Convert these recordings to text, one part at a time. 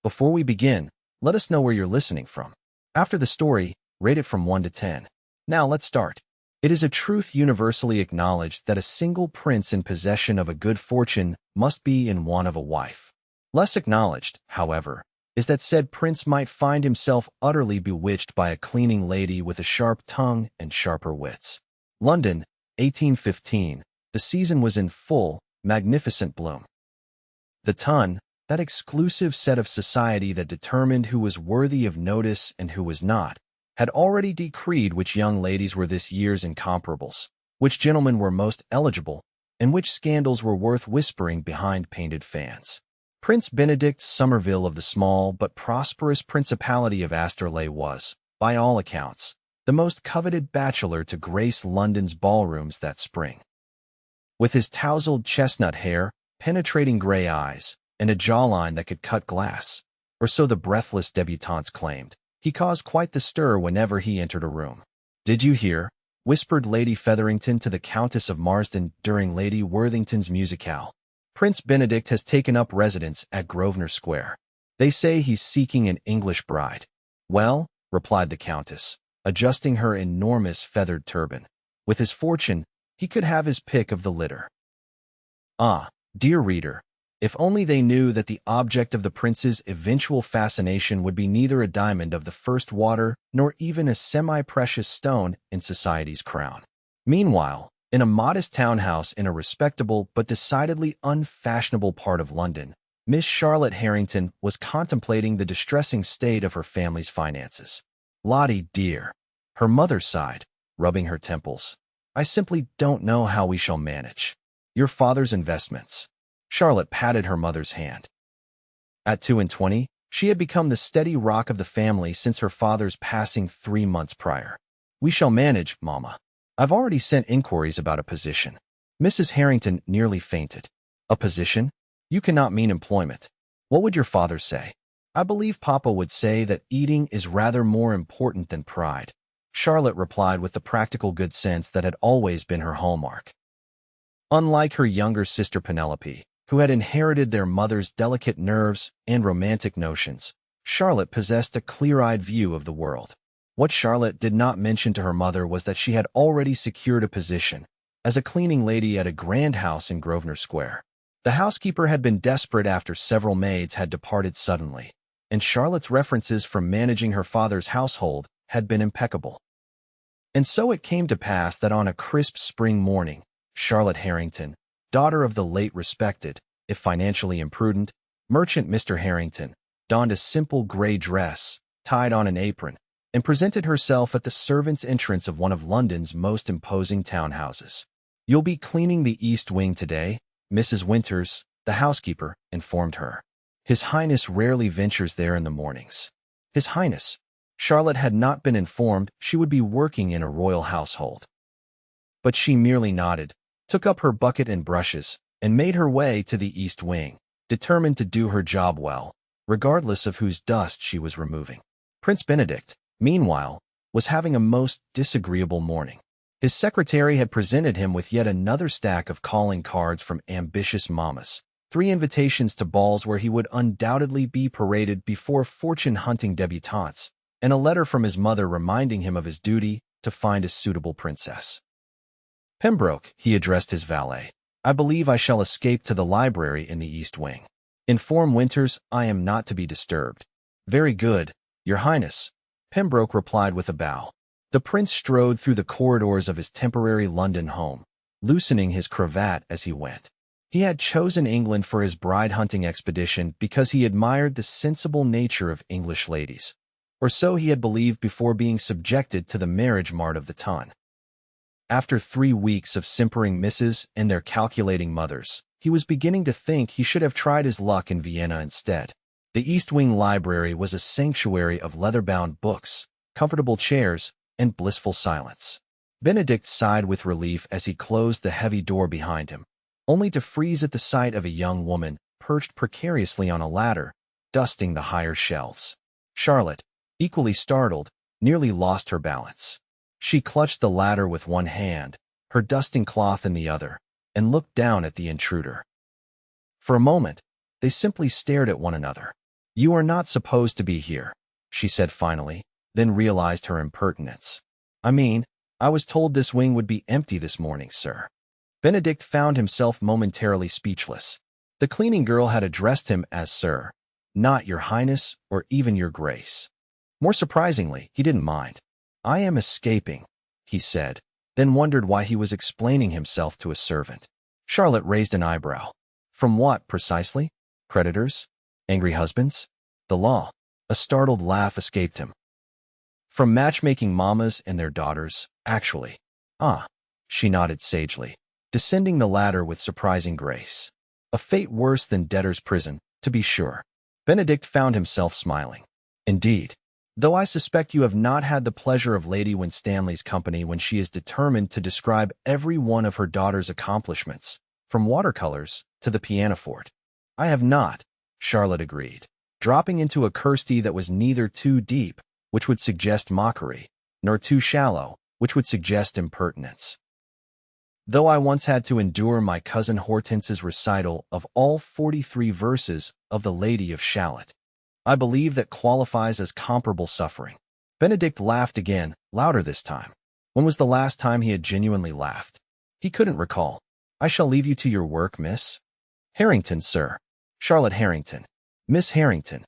Before we begin, let us know where you're listening from. After the story, rate it from 1 to 10. Now let's start. It is a truth universally acknowledged that a single prince in possession of a good fortune must be in want of a wife. Less acknowledged, however, is that said prince might find himself utterly bewitched by a cleaning lady with a sharp tongue and sharper wits. London, 1815. The season was in full, magnificent bloom. The ton, that exclusive set of society that determined who was worthy of notice and who was not, had already decreed which young ladies were this year's incomparables, which gentlemen were most eligible, and which scandals were worth whispering behind painted fans. Prince Benedict Somerville of the small but prosperous Principality of Asterley was, by all accounts, the most coveted bachelor to grace London's ballrooms that spring. With his tousled chestnut hair, penetrating gray eyes, and a jawline that could cut glass, or so the breathless debutantes claimed, he caused quite the stir whenever he entered a room. "Did you hear?" whispered Lady Featherington to the Countess of Marsden during Lady Worthington's musicale. "Prince Benedict has taken up residence at Grosvenor Square. They say he's seeking an English bride." "Well," replied the Countess, adjusting her enormous feathered turban, "with his fortune, he could have his pick of the litter." Ah, dear reader, if only they knew that the object of the prince's eventual fascination would be neither a diamond of the first water nor even a semi-precious stone in society's crown. Meanwhile, in a modest townhouse in a respectable but decidedly unfashionable part of London, Miss Charlotte Harrington was contemplating the distressing state of her family's finances. "Lottie, dear," her mother sighed, rubbing her temples, "I simply don't know how we shall manage. Your father's investments." Charlotte patted her mother's hand. At 22, she had become the steady rock of the family since her father's passing 3 months prior. "We shall manage, Mama. I've already sent inquiries about a position." Mrs. Harrington nearly fainted. "A position? You cannot mean employment. What would your father say?" "I believe Papa would say that eating is rather more important than pride," Charlotte replied with the practical good sense that had always been her hallmark. Unlike her younger sister Penelope, who had inherited their mother's delicate nerves and romantic notions, Charlotte possessed a clear-eyed view of the world. What Charlotte did not mention to her mother was that she had already secured a position as a cleaning lady at a grand house in Grosvenor Square. The housekeeper had been desperate after several maids had departed suddenly, and Charlotte's references from managing her father's household had been impeccable. And so it came to pass that on a crisp spring morning, Charlotte Harrington, daughter of the late respected, if financially imprudent, merchant Mr. Harrington, donned a simple gray dress, tied on an apron, and presented herself at the servants' entrance of one of London's most imposing townhouses. "You'll be cleaning the East Wing today," Mrs. Winters, the housekeeper, informed her. "His Highness rarely ventures there in the mornings." His Highness. Charlotte had not been informed she would be working in a royal household. But she merely nodded, took up her bucket and brushes, and made her way to the East Wing, determined to do her job well, regardless of whose dust she was removing. Prince Benedict, meanwhile, was having a most disagreeable morning. His secretary had presented him with yet another stack of calling cards from ambitious mamas, 3 invitations to balls where he would undoubtedly be paraded before fortune-hunting debutantes, and a letter from his mother reminding him of his duty to find a suitable princess. "Pembroke," he addressed his valet, "I believe I shall escape to the library in the East Wing. Inform Winters I am not to be disturbed." "Very good, Your Highness," Pembroke replied with a bow. The prince strode through the corridors of his temporary London home, loosening his cravat as he went. He had chosen England for his bride-hunting expedition because he admired the sensible nature of English ladies, or so he had believed before being subjected to the marriage mart of the ton. After 3 weeks of simpering misses and their calculating mothers, he was beginning to think he should have tried his luck in Vienna instead. The East Wing Library was a sanctuary of leather-bound books, comfortable chairs, and blissful silence. Benedict sighed with relief as he closed the heavy door behind him, only to freeze at the sight of a young woman perched precariously on a ladder, dusting the higher shelves. Charlotte, equally startled, nearly lost her balance. She clutched the ladder with one hand, her dusting cloth in the other, and looked down at the intruder. For a moment, they simply stared at one another. "You are not supposed to be here," she said finally, then realized her impertinence. "I mean, I was told this wing would be empty this morning, sir." Benedict found himself momentarily speechless. The cleaning girl had addressed him as Sir, not Your Highness or even Your Grace. More surprisingly, he didn't mind. "I am escaping," he said, then wondered why he was explaining himself to a servant. Charlotte raised an eyebrow. "From what, precisely? Creditors? Angry husbands? The law?" A startled laugh escaped him. "From matchmaking mamas and their daughters, actually." "Ah," she nodded sagely, descending the ladder with surprising grace. "A fate worse than debtor's prison, to be sure." Benedict found himself smiling. "Indeed. Though I suspect you have not had the pleasure of Lady Winstanley's company when she is determined to describe every one of her daughter's accomplishments, from watercolors to the pianoforte." "I have not," Charlotte agreed, dropping into a Kirsty that was neither too deep, which would suggest mockery, nor too shallow, which would suggest impertinence. "Though I once had to endure my cousin Hortense's recital of all 43 verses of the Lady of Shalott. I believe that qualifies as comparable suffering." Benedict laughed again, louder this time. When was the last time he had genuinely laughed? He couldn't recall. "I shall leave you to your work, Miss Harrington, sir. Charlotte Harrington. Miss Harrington."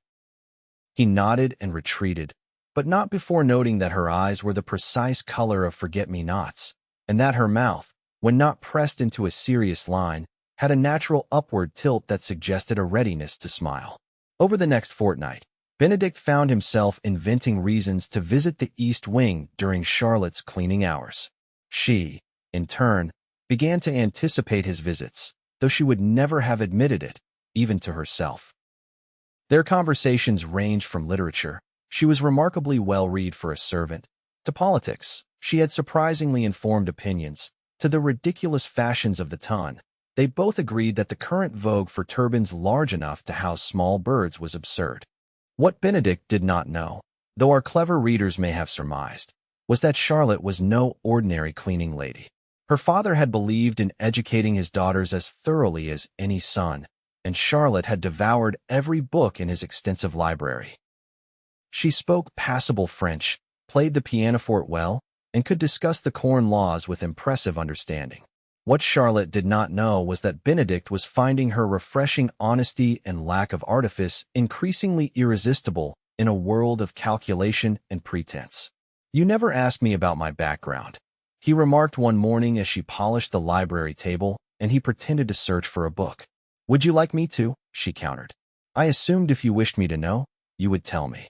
He nodded and retreated, but not before noting that her eyes were the precise color of forget-me-nots, and that her mouth, when not pressed into a serious line, had a natural upward tilt that suggested a readiness to smile. Over the next fortnight, Benedict found himself inventing reasons to visit the East Wing during Charlotte's cleaning hours. She, in turn, began to anticipate his visits, though she would never have admitted it, even to herself. Their conversations ranged from literature — she was remarkably well-read for a servant — to politics — she had surprisingly informed opinions — to the ridiculous fashions of the ton. They both agreed that the current vogue for turbans large enough to house small birds was absurd. What Benedict did not know, though our clever readers may have surmised, was that Charlotte was no ordinary cleaning lady. Her father had believed in educating his daughters as thoroughly as any son, and Charlotte had devoured every book in his extensive library. She spoke passable French, played the pianoforte well, and could discuss the corn laws with impressive understanding. What Charlotte did not know was that Benedict was finding her refreshing honesty and lack of artifice increasingly irresistible in a world of calculation and pretense. "You never asked me about my background," he remarked one morning as she polished the library table and he pretended to search for a book. "Would you like me to?" she countered. "I assumed if you wished me to know, you would tell me."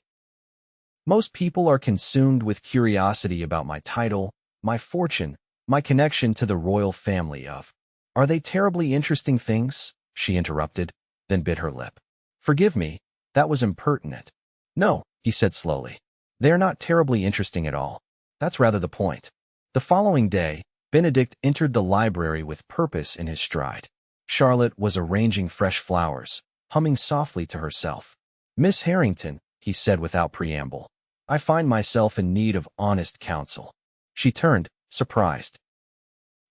"Most people are consumed with curiosity about my title, my fortune, my connection to the royal family of—" "Are they terribly interesting things?" she interrupted, then bit her lip. "Forgive me, that was impertinent." "No," he said slowly. "They are not terribly interesting at all. That's rather the point." The following day, Benedict entered the library with purpose in his stride. Charlotte was arranging fresh flowers, humming softly to herself. "Miss Harrington," he said without preamble, "I find myself in need of honest counsel." She turned, surprised.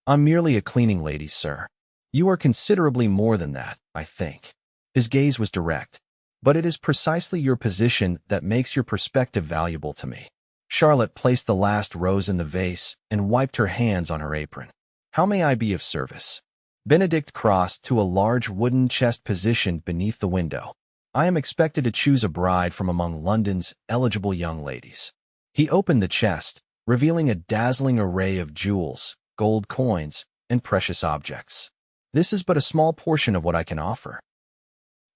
"I'm merely a cleaning lady, sir." "You are considerably more than that, I think." His gaze was direct. "But it is precisely your position that makes your perspective valuable to me." Charlotte placed the last rose in the vase and wiped her hands on her apron. "How may I be of service?" Benedict crossed to a large wooden chest positioned beneath the window. "I am expected to choose a bride from among London's eligible young ladies." He opened the chest, revealing a dazzling array of jewels, gold coins, and precious objects. "This is but a small portion of what I can offer.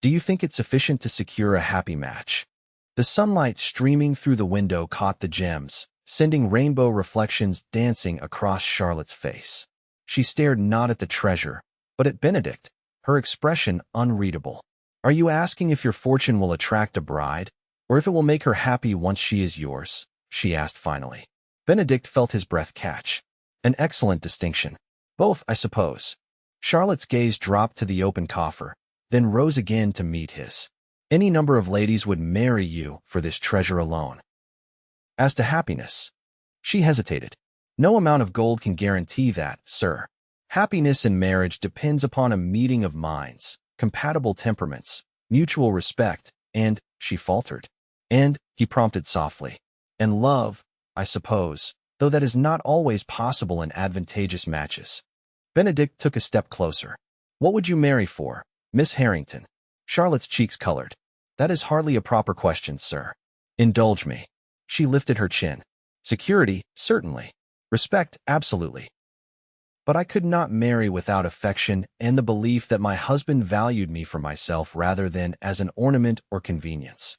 Do you think it sufficient to secure a happy match?" The sunlight streaming through the window caught the gems, sending rainbow reflections dancing across Charlotte's face. She stared not at the treasure, but at Benedict, her expression unreadable. "Are you asking if your fortune will attract a bride, or if it will make her happy once she is yours?" she asked finally. Benedict felt his breath catch. "An excellent distinction. Both, I suppose." Charlotte's gaze dropped to the open coffer, then rose again to meet his. "Any number of ladies would marry you for this treasure alone." "As to happiness," she hesitated. "No amount of gold can guarantee that, sir. Happiness in marriage depends upon a meeting of minds, compatible temperaments, mutual respect, And, she faltered. And, he prompted softly. And love, I suppose, though that is not always possible in advantageous matches. Benedict took a step closer. What would you marry for, Miss Harrington? Charlotte's cheeks colored. That is hardly a proper question, sir. Indulge me. She lifted her chin. Security, certainly. Respect, absolutely. But I could not marry without affection and the belief that my husband valued me for myself rather than as an ornament or convenience.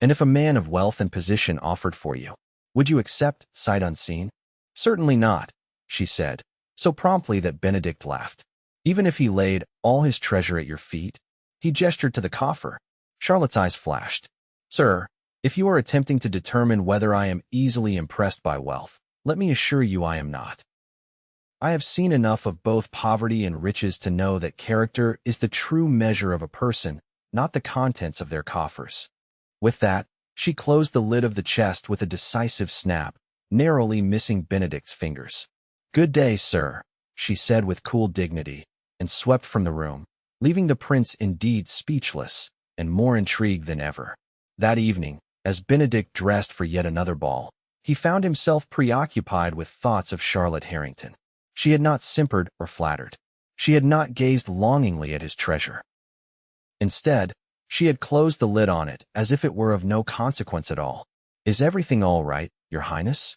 And if a man of wealth and position offered for you, would you accept, sight unseen? Certainly not, she said, so promptly that Benedict laughed. Even if he laid all his treasure at your feet? He gestured to the coffer. Charlotte's eyes flashed. Sir, if you are attempting to determine whether I am easily impressed by wealth, let me assure you I am not. I have seen enough of both poverty and riches to know that character is the true measure of a person, not the contents of their coffers. With that, she closed the lid of the chest with a decisive snap, narrowly missing Benedict's fingers. Good day, sir, she said with cool dignity, and swept from the room, leaving the prince indeed speechless and more intrigued than ever. That evening, as Benedict dressed for yet another ball, he found himself preoccupied with thoughts of Charlotte Harrington. She had not simpered or flattered. She had not gazed longingly at his treasure. Instead, she had closed the lid on it as if it were of no consequence at all. Is everything all right, Your Highness?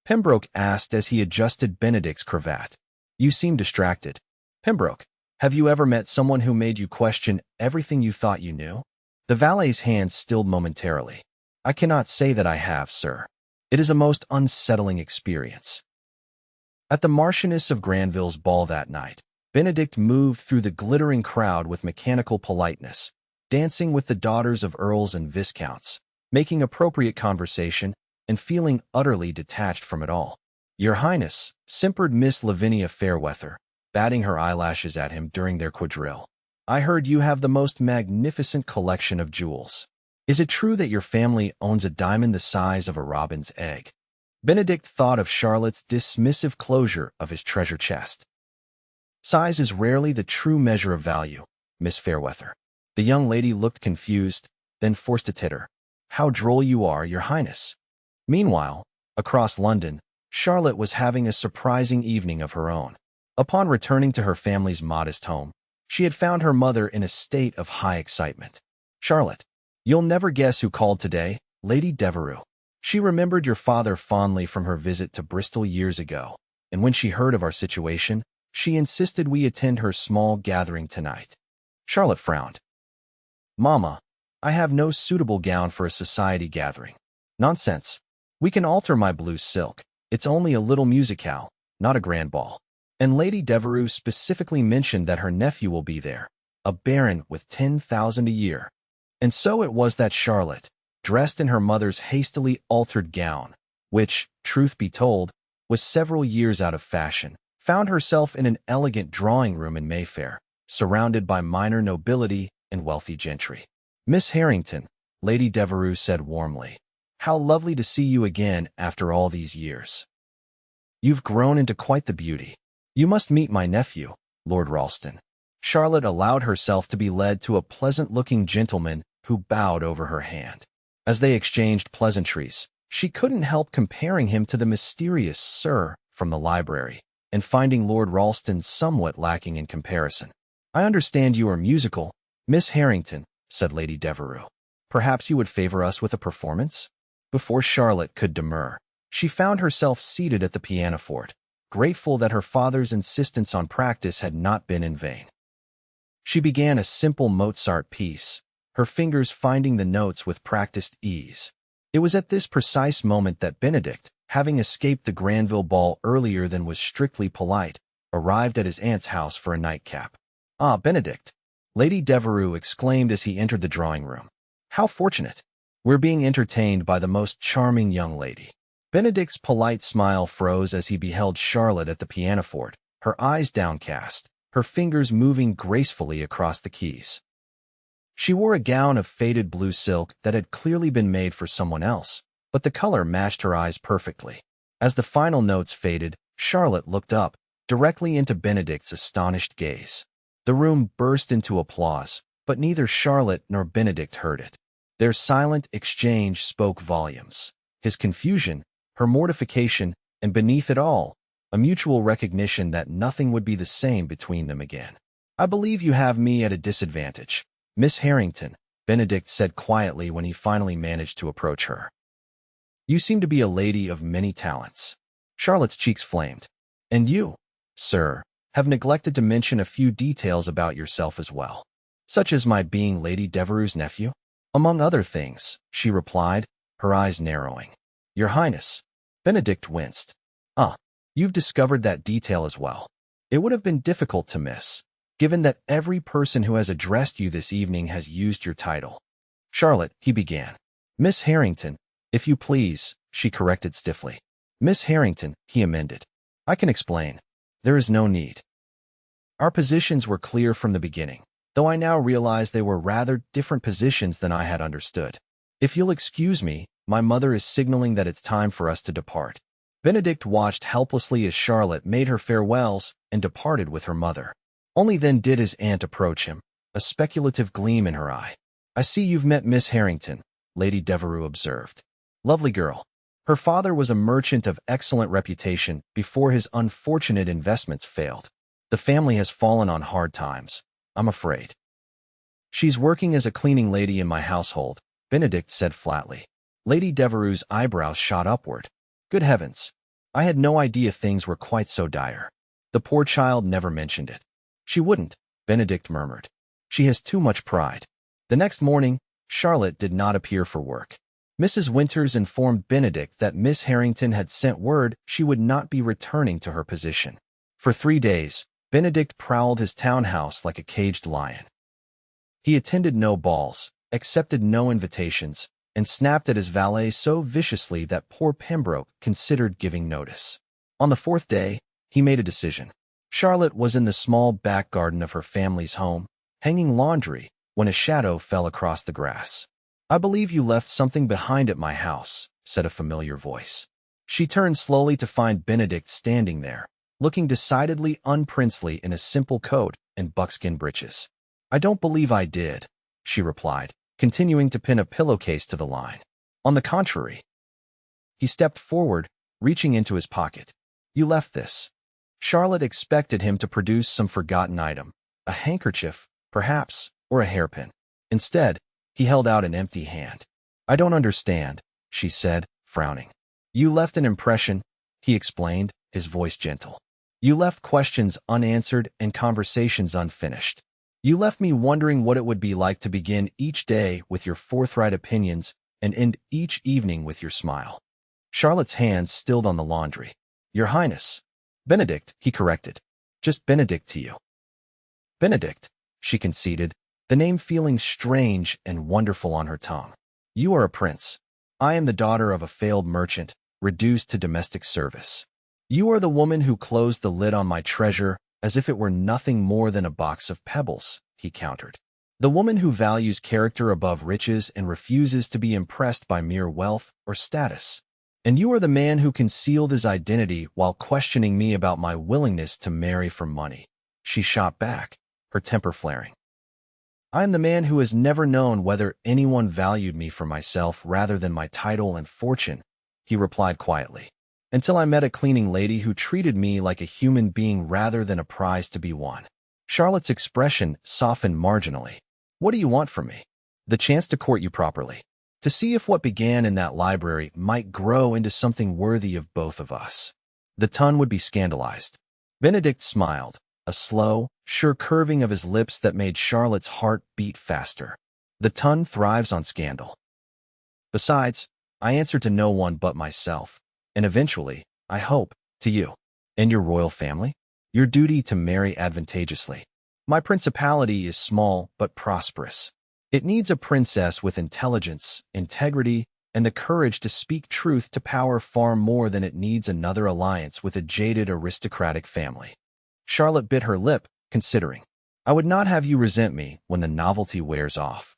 Pembroke asked as he adjusted Benedict's cravat. You seem distracted. Pembroke, have you ever met someone who made you question everything you thought you knew? The valet's hands stilled momentarily. I cannot say that I have, sir. It is a most unsettling experience. At the Marchioness of Granville's ball that night, Benedict moved through the glittering crowd with mechanical politeness, dancing with the daughters of earls and viscounts, making appropriate conversation, and feeling utterly detached from it all. Your Highness, simpered Miss Lavinia Fairweather, batting her eyelashes at him during their quadrille. I heard you have the most magnificent collection of jewels. Is it true that your family owns a diamond the size of a robin's egg? Benedict thought of Charlotte's dismissive closure of his treasure chest. Size is rarely the true measure of value, Miss Fairweather. The young lady looked confused, then forced a titter. How droll you are, Your Highness. Meanwhile, across London, Charlotte was having a surprising evening of her own. Upon returning to her family's modest home, she had found her mother in a state of high excitement. Charlotte, you'll never guess who called today, Lady Devereux. She remembered your father fondly from her visit to Bristol years ago, and when she heard of our situation, she insisted we attend her small gathering tonight. Charlotte frowned. Mama, I have no suitable gown for a society gathering. Nonsense. We can alter my blue silk. It's only a little musicale, not a grand ball. And Lady Devereux specifically mentioned that her nephew will be there, a baron with 10,000 a year. And so it was that Charlotte, dressed in her mother's hastily altered gown, which, truth be told, was several years out of fashion, found herself in an elegant drawing-room in Mayfair, surrounded by minor nobility and wealthy gentry. Miss Harrington, Lady Devereux said warmly, how lovely to see you again after all these years. You've grown into quite the beauty. You must meet my nephew, Lord Ralston. Charlotte allowed herself to be led to a pleasant-looking gentleman who bowed over her hand. As they exchanged pleasantries, she couldn't help comparing him to the mysterious Sir from the library, and finding Lord Ralston somewhat lacking in comparison. I understand you are musical, Miss Harrington, said Lady Devereux. Perhaps you would favor us with a performance? Before Charlotte could demur, she found herself seated at the pianoforte, grateful that her father's insistence on practice had not been in vain. She began a simple Mozart piece, her fingers finding the notes with practiced ease. It was at this precise moment that Benedict, having escaped the Granville ball earlier than was strictly polite, arrived at his aunt's house for a nightcap. Ah, Benedict! Lady Devereux exclaimed as he entered the drawing-room. How fortunate! We're being entertained by the most charming young lady. Benedict's polite smile froze as he beheld Charlotte at the pianoforte, her eyes downcast, her fingers moving gracefully across the keys. She wore a gown of faded blue silk that had clearly been made for someone else, but the color matched her eyes perfectly. As the final notes faded, Charlotte looked up, directly into Benedict's astonished gaze. The room burst into applause, but neither Charlotte nor Benedict heard it. Their silent exchange spoke volumes. His confusion, her mortification, and beneath it all, a mutual recognition that nothing would be the same between them again. "I believe you have me at a disadvantage, Miss Harrington," Benedict said quietly when he finally managed to approach her. "You seem to be a lady of many talents." Charlotte's cheeks flamed. "And you, sir, have neglected to mention a few details about yourself as well, such as my being Lady Devereux's nephew?" "Among other things," she replied, her eyes narrowing. "Your Highness." Benedict winced. You've discovered that detail as well. It would have been difficult to miss, given that every person who has addressed you this evening has used your title." "Charlotte," he began. "Miss Harrington, if you please," she corrected stiffly. "Miss Harrington," he amended. "I can explain. There is no need." Our positions were clear from the beginning, though I now realize they were rather different positions than I had understood. "If you'll excuse me, my mother is signaling that it's time for us to depart." Benedict watched helplessly as Charlotte made her farewells and departed with her mother. Only then did his aunt approach him, a speculative gleam in her eye. "I see you've met Miss Harrington," Lady Devereux observed. "Lovely girl. Her father was a merchant of excellent reputation before his unfortunate investments failed. The family has fallen on hard times, I'm afraid." "She's working as a cleaning lady in my household," Benedict said flatly. Lady Devereux's eyebrows shot upward. "Good heavens. I had no idea things were quite so dire. The poor child never mentioned it." "She wouldn't," Benedict murmured. "She has too much pride." The next morning, Charlotte did not appear for work. Mrs. Winters informed Benedict that Miss Harrington had sent word she would not be returning to her position. For 3 days, Benedict prowled his townhouse like a caged lion. He attended no balls, accepted no invitations, and snapped at his valet so viciously that poor Pembroke considered giving notice. On the 4th day, he made a decision. Charlotte was in the small back garden of her family's home, hanging laundry, when a shadow fell across the grass. "I believe you left something behind at my house," said a familiar voice. She turned slowly to find Benedict standing there, looking decidedly unprincely in a simple coat and buckskin breeches. "I don't believe I did," she replied, continuing to pin a pillowcase to the line. "On the contrary." He stepped forward, reaching into his pocket. "You left this." Charlotte expected him to produce some forgotten item, a handkerchief, perhaps, or a hairpin. Instead, he held out an empty hand. "I don't understand," she said, frowning. "You left an impression," he explained, his voice gentle. "You left questions unanswered and conversations unfinished. You left me wondering what it would be like to begin each day with your forthright opinions and end each evening with your smile." Charlotte's hands stilled on the laundry. "Your Highness." "Benedict," he corrected. "Just Benedict to you." "Benedict," she conceded, the name feeling strange and wonderful on her tongue. "You are a prince. I am the daughter of a failed merchant, reduced to domestic service. You are the woman who closed the lid on my treasure as if it were nothing more than a box of pebbles," he countered. "The woman who values character above riches and refuses to be impressed by mere wealth or status. And you are the man who concealed his identity while questioning me about my willingness to marry for money." She shot back, her temper flaring. "I am the man who has never known whether anyone valued me for myself rather than my title and fortune," he replied quietly, "until I met a cleaning lady who treated me like a human being rather than a prize to be won." Charlotte's expression softened marginally. "What do you want from me?" "The chance to court you properly. To see if what began in that library might grow into something worthy of both of us." The ton would be scandalized. Benedict smiled, a slow, sure curving of his lips that made Charlotte's heart beat faster. "The ton thrives on scandal. Besides, I answer to no one but myself, and eventually, I hope, to you. And your royal family? Your duty to marry advantageously. My principality is small but prosperous. It needs a princess with intelligence, integrity, and the courage to speak truth to power far more than it needs another alliance with a jaded aristocratic family." Charlotte bit her lip, considering. "I would not have you resent me when the novelty wears off."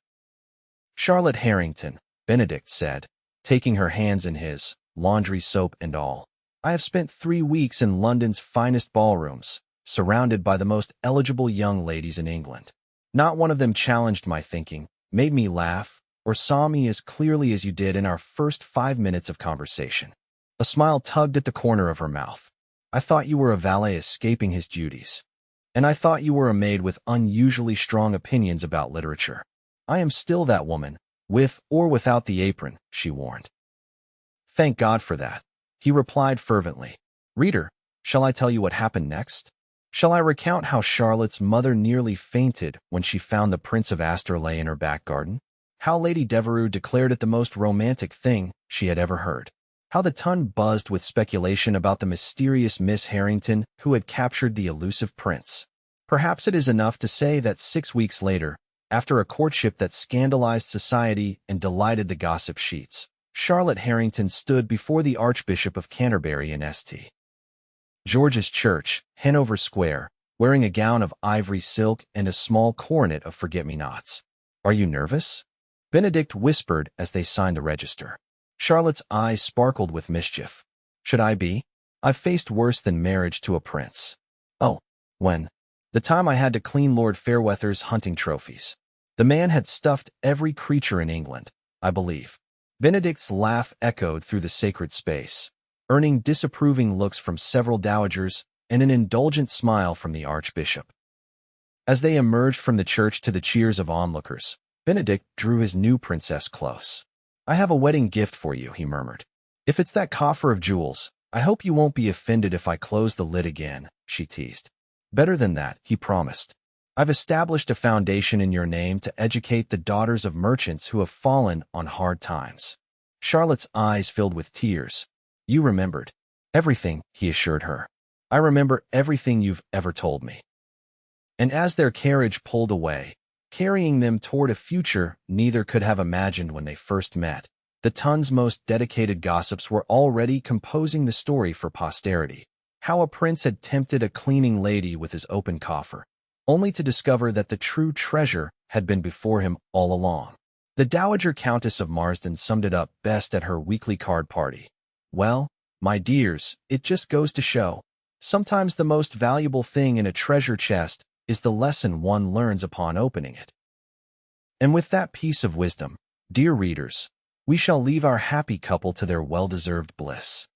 "Charlotte Harrington," Benedict said, taking her hands in his, laundry soap and all. "I have spent 3 weeks in London's finest ballrooms, surrounded by the most eligible young ladies in England. Not one of them challenged my thinking, made me laugh, or saw me as clearly as you did in our first 5 minutes of conversation." A smile tugged at the corner of her mouth. "I thought you were a valet escaping his duties. And I thought you were a maid with unusually strong opinions about literature." "I am still that woman, with or without the apron," she warned. "Thank God for that," he replied fervently. "Reader, shall I tell you what happened next? Shall I recount how Charlotte's mother nearly fainted when she found the Prince of Asterley in her back garden? How Lady Devereux declared it the most romantic thing she had ever heard? How the Tun buzzed with speculation about the mysterious Miss Harrington who had captured the elusive prince? Perhaps it is enough to say that 6 weeks later, after a courtship that scandalized society and delighted the gossip sheets, Charlotte Harrington stood before the Archbishop of Canterbury in St. George's Church, Hanover Square, wearing a gown of ivory silk and a small coronet of forget-me-nots. "Are you nervous?" Benedict whispered as they signed the register. Charlotte's eyes sparkled with mischief. "Should I be? I've faced worse than marriage to a prince." "Oh, when?" "The time I had to clean Lord Fairweather's hunting trophies. The man had stuffed every creature in England, I believe." Benedict's laugh echoed through the sacred space, earning disapproving looks from several dowagers and an indulgent smile from the archbishop. As they emerged from the church to the cheers of onlookers, Benedict drew his new princess close. "I have a wedding gift for you," he murmured. "If it's that coffer of jewels, I hope you won't be offended if I close the lid again," she teased. "Better than that," he promised. "I've established a foundation in your name to educate the daughters of merchants who have fallen on hard times." Charlotte's eyes filled with tears. "You remembered." "Everything," he assured her. "I remember everything you've ever told me." And as their carriage pulled away, carrying them toward a future neither could have imagined when they first met, the Tun's most dedicated gossips were already composing the story for posterity. How a prince had tempted a cleaning lady with his open coffer, only to discover that the true treasure had been before him all along. The Dowager Countess of Marsden summed it up best at her weekly card party. "Well, my dears, it just goes to show. Sometimes the most valuable thing in a treasure chest is the lesson one learns upon opening it." And with that piece of wisdom, dear readers, we shall leave our happy couple to their well-deserved bliss.